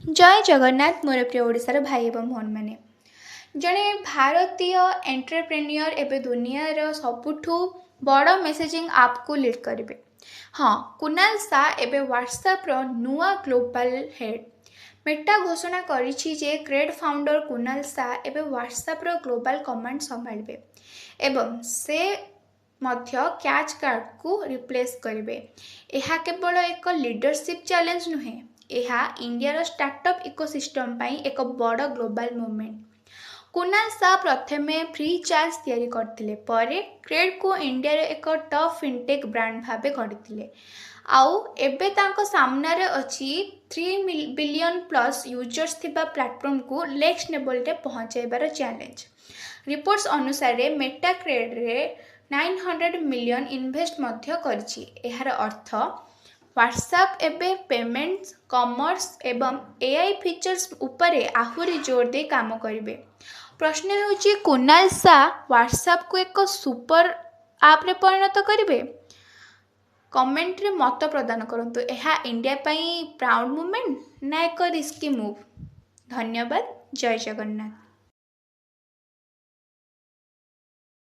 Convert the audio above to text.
जय जगन्नाथ मोर प्रिय ओडिशार भाई एवं भौन मैंने जड़े भारतीय एंटरप्रेन्योर एवं दुनियार सबुठु बड़ मेसेजिंग आप को लीड करेंगे। हाँ, कुणाल शाह एवं व्हाट्सएप रो नुआ ग्लोबल हेड। मेटा घोषणा करिछि जे क्रेड फाउंडर कुणाल शाह एवं व्हाट्सएप रो ग्लोबल कमांड संभाळबे एवं से मध्य कैच कार्ड को रिप्लेस करेंगे। यह केवल एक लीडरशिप चैलेंज नुहे, यह इंडिया स्टार्टअप इकोसिस्टम पाई एक बड़ ग्लोबल मूवमेंट। कुणाल शाह प्रथमे फ्री चार्ज तैयारी करथिले, परे क्रेड को इंडिया एक टॉप फिनटेक ब्रांड भाबे गढ़िथिले। आउ एबे तांको सामनारे अछि 3 बिलियन प्लस यूजर्स थिबा प्लेटफॉर्म को नेक्स्ट लेवल रे पहुंचाइबार चैलेंज। रिपोर्ट्स अनुसार मेटा क्रेड रे 900 मिलियन इन्वेस्ट मध्य करछि। एहार अर्थ व्हाट्सएप एबे पेमेंट्स, कॉमर्स एवं एआई फीचर्स उपरे आहुरी जोर दे काम करिवे। प्रश्न हेउछि कुणाल शाह व्हाट्सएप को एक सुपर आप रे परिणत करिवे। कमेंट रे मत प्रदान करंतु। एहा इंडिया पई प्राउड मूवमेंट ना एक रिस्की मूव। धन्यवाद। जय जगन्नाथ।